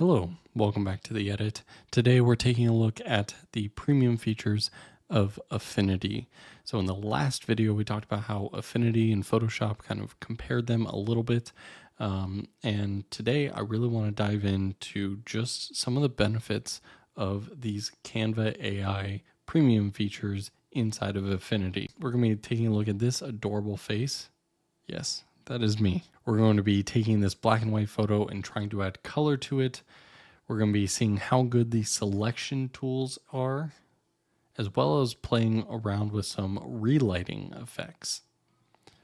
Hello, welcome back to the edit. Today we're taking a look at the premium features of Affinity. So in the last video we talked about how Affinity and Photoshop kind of compared them a little bit. And today I really want to dive into just some of the benefits of these Canva AI premium features inside of Affinity. We're going to be taking a look at this adorable face. Yes, that is me. We're going to be taking this black and white photo and trying to add color to it. We're going to be seeing how good the selection tools are, as well as playing around with some relighting effects.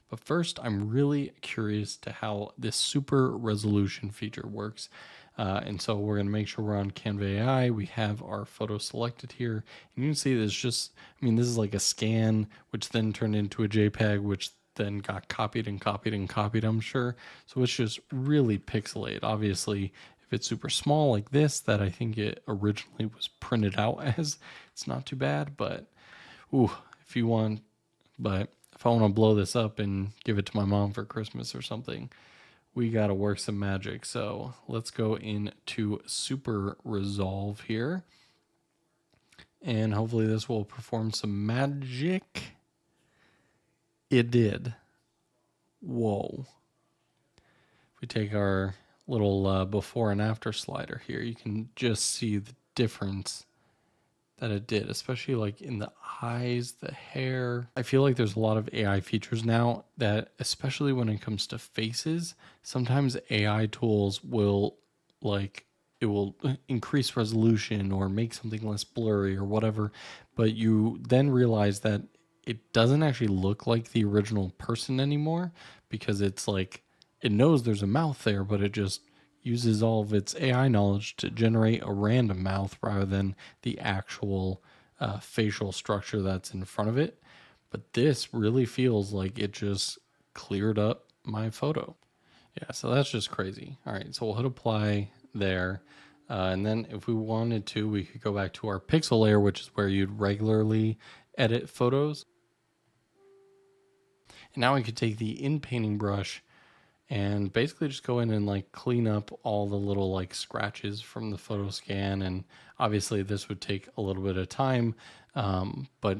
But first, I'm really curious to how this super resolution feature works. And so we're going to make sure we're on Canva AI. We have our photo selected here. And you can see there's just, this is like a scan, which then turned into a JPEG, which then got copied and copied and copied, I'm sure. So it's just really pixelated. Obviously, if it's super small like this, that I think it originally was printed out as, it's not too bad. But, ooh, if you want, but if I want to blow this up and give it to my mom for Christmas or something, we got to work some magic. So let's go into Super Resolve here. And hopefully this will perform some magic. It did. Whoa. If we take our little before and after slider here, you can just see the difference that it did, especially like in the eyes, the hair. I feel like there's a lot of AI features now that, especially when it comes to faces, sometimes AI tools will it will increase resolution or make something less blurry or whatever, but you then realize that it doesn't actually look like the original person anymore because it's like it knows there's a mouth there, but it just uses all of its AI knowledge to generate a random mouth rather than the actual facial structure that's in front of it. But this really feels like it just cleared up my photo. Yeah, so that's just crazy. All right, so we'll hit apply there. And then if we wanted to, we could go back to our pixel layer, which is where you'd regularly edit photos. And now we could take the in-painting brush and basically just go in and like clean up all the little like scratches from the photo scan. And obviously this would take a little bit of time, but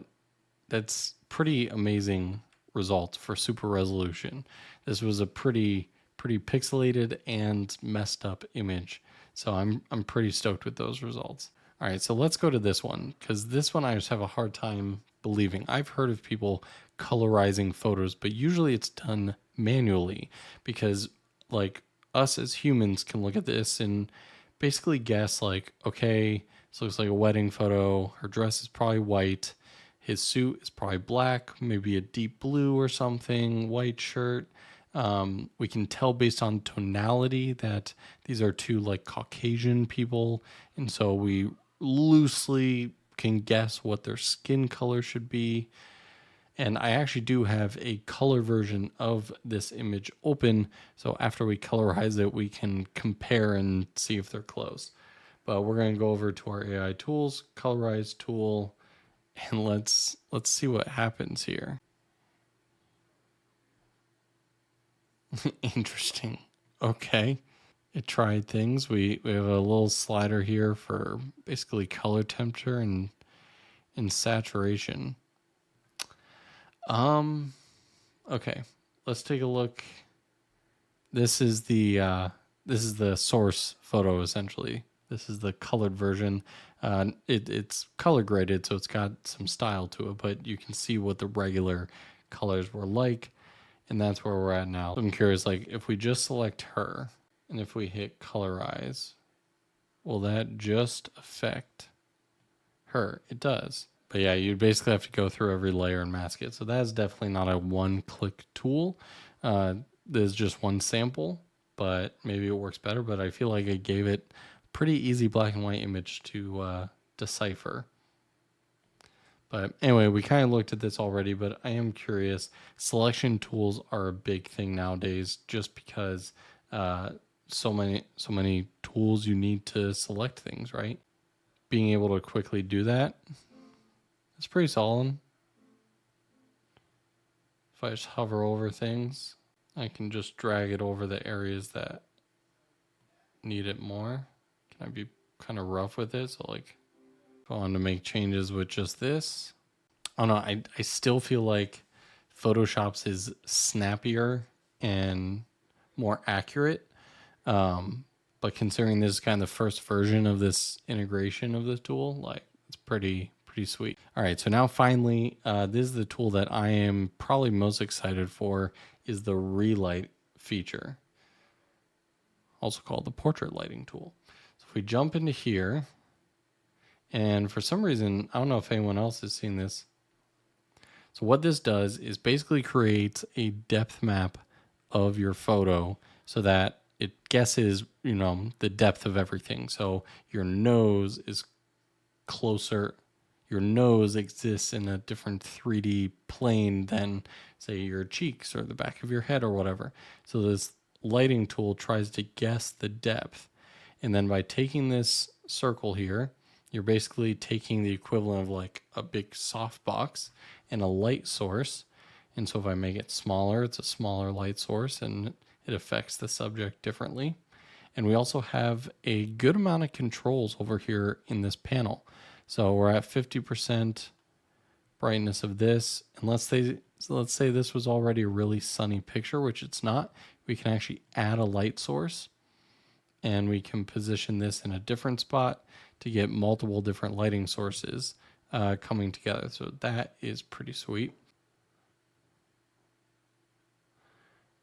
that's pretty amazing results for super resolution. This was a pretty pixelated and messed up image, so I'm pretty stoked with those results. All right, so let's go to this one, because this one I just have a hard time believing. I've heard of people colorizing photos, but usually it's done manually, because like us as humans can look at this and basically guess like, okay, this looks like a wedding photo. Her dress is probably white. His suit is probably black, maybe a deep blue or something, white shirt. We can tell based on tonality that these are two like Caucasian people. And so we loosely can guess what their skin color should be. And I actually do have a color version of this image open. So after we colorize it, we can compare and see if they're close. But we're going to go over to our AI tools, Colorize tool, and let's see what happens here. Interesting. Okay. It tried things. We have a little slider here for basically color temperature and saturation. Okay. Let's take a look. This is the source photo essentially. This is the colored version. It's color graded, so it's got some style to it, but you can see what the regular colors were like, and that's where we're at now. I'm curious, like if we just select her and if we hit colorize, will that just affect her? It does. But yeah, you basically have to go through every layer and mask it. So that is definitely not a one-click tool. There's just one sample, but maybe it works better. But I feel like I gave it a pretty easy black and white image to decipher. But anyway, we kind of looked at this already, but I am curious. Selection tools are a big thing nowadays just because so many tools you need to select things, right? Being able to quickly do that, it's pretty solid. If I just hover over things, I can just drag it over the areas that need it more. Can I be kind of rough with it? So like if I wanted to make changes with just this. I don't know. I still feel like Photoshop's is snappier and more accurate. But considering this is kind of the first version of this integration of the tool, like it's pretty sweet. All right, so now finally, this is the tool that I am probably most excited for, is the Relight feature, also called the portrait lighting tool. So if we jump into here, and for some reason, I don't know if anyone else has seen this. So what this does is basically creates a depth map of your photo so that it guesses, you know, the depth of everything. So your nose is closer, your nose exists in a different 3D plane than, say, your cheeks or the back of your head or whatever. So this lighting tool tries to guess the depth. And then by taking this circle here, you're basically taking the equivalent of like a big softbox and a light source. And so if I make it smaller, it's a smaller light source and it affects the subject differently. And we also have a good amount of controls over here in this panel. So we're at 50% brightness of this. And let's say this was already a really sunny picture, which it's not. We can actually add a light source and we can position this in a different spot to get multiple different lighting sources coming together. So that is pretty sweet.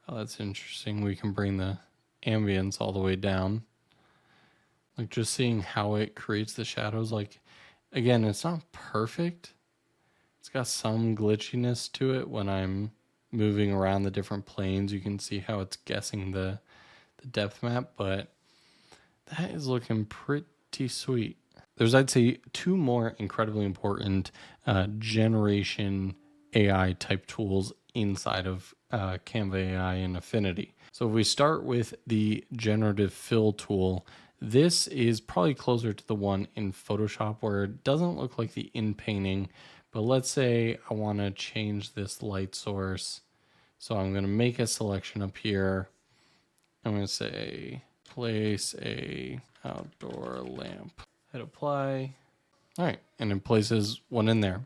Oh, that's interesting. We can bring the ambience all the way down. Like just seeing how it creates the shadows. Like, again, it's not perfect. It's got some glitchiness to it when I'm moving around the different planes. You can see how it's guessing the depth map, but that is looking pretty sweet. There's, I'd say, two more incredibly important generation AI type tools inside of Canva AI and Affinity. So if we start with the Generative Fill tool, this is probably closer to the one in Photoshop where it doesn't look like the in-painting, but let's say I want to change this light source. So I'm going to make a selection up here. I'm going to say place a outdoor lamp. Hit apply. All right, and it places one in there. And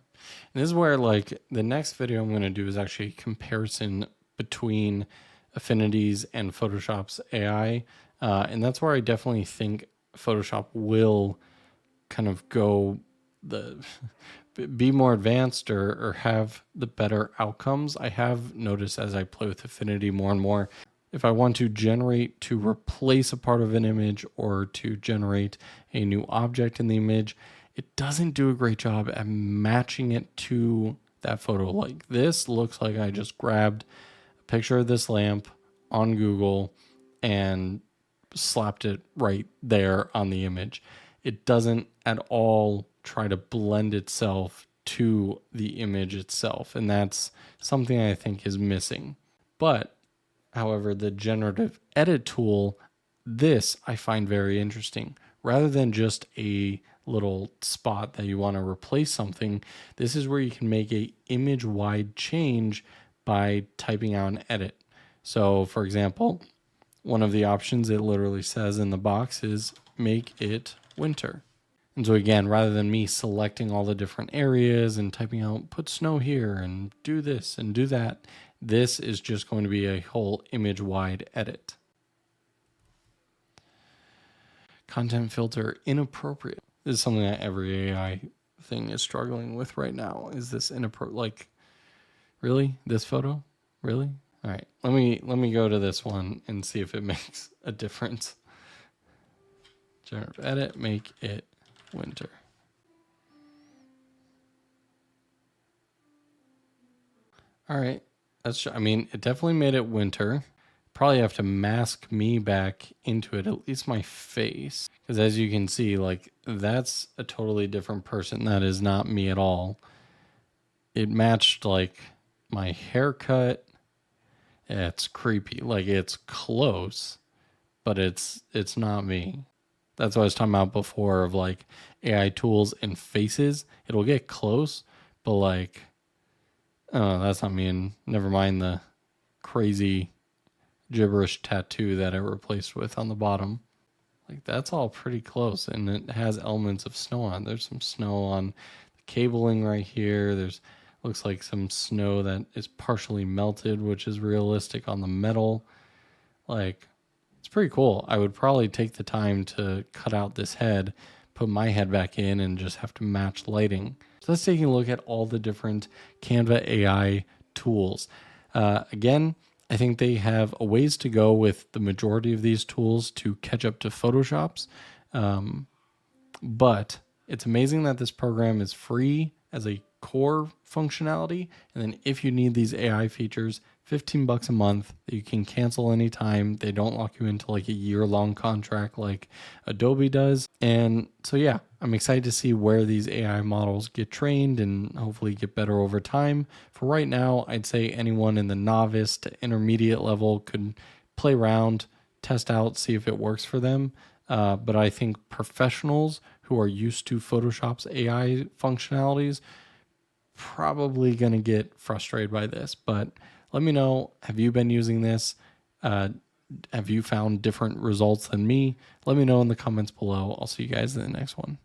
this is where like the next video I'm going to do is actually a comparison between Affinity's and Photoshop's AI. And that's where I definitely think Photoshop will kind of go be more advanced or have the better outcomes. I have noticed as I play with Affinity more and more, if I want to generate to replace a part of an image or to generate a new object in the image, it doesn't do a great job at matching it to that photo. Like this looks like I just grabbed a picture of this lamp on Google and slapped it right there on the image. It doesn't at all try to blend itself to the image itself. And that's something I think is missing. But however, the generative edit tool, this I find very interesting. Rather than just a little spot that you want to replace something, this is where you can make a image-wide change by typing out an edit. So for example, one of the options it literally says in the box is make it winter. And so again, rather than me selecting all the different areas and typing out put snow here and do this and do that, this is just going to be a whole image-wide edit. Content filter inappropriate. This is something that every AI thing is struggling with right now. Is this inappropriate? Like, really? This photo? Really? All right, let me go to this one and see if it makes a difference. Generative edit, make it winter. All right, I mean, it definitely made it winter. Probably have to mask me back into it, at least my face. Because as you can see, like, that's a totally different person. That is not me at all. It matched, like, my haircut. It's creepy. Like, it's close, but it's not me. That's what I was talking about before of, like, AI tools and faces. It'll get close, but, like, oh, that's not me. And never mind the crazy gibberish tattoo that I replaced with on the bottom. Like that's all pretty close, and it has elements of snow on. There's some snow on the cabling right here. There's looks like some snow that is partially melted, which is realistic on the metal. Like it's pretty cool. I would probably take the time to cut out this head, put my head back in, and just have to match lighting. So let's take a look at all the different Canva AI tools. Again, I think they have a ways to go with the majority of these tools to catch up to Photoshop's. But it's amazing that this program is free as a core functionality. And then if you need these AI features, 15 bucks a month that you can cancel anytime. They don't lock you into like a year-long contract like Adobe does. And so yeah, I'm excited to see where these AI models get trained and hopefully get better over time. For right now, I'd say anyone in the novice to intermediate level could play around, test out, see if it works for them. But I think professionals who are used to Photoshop's AI functionalities probably going to get frustrated by this. But let me know, have you been using this? Have you found different results than me? Let me know in the comments below. I'll see you guys in the next one.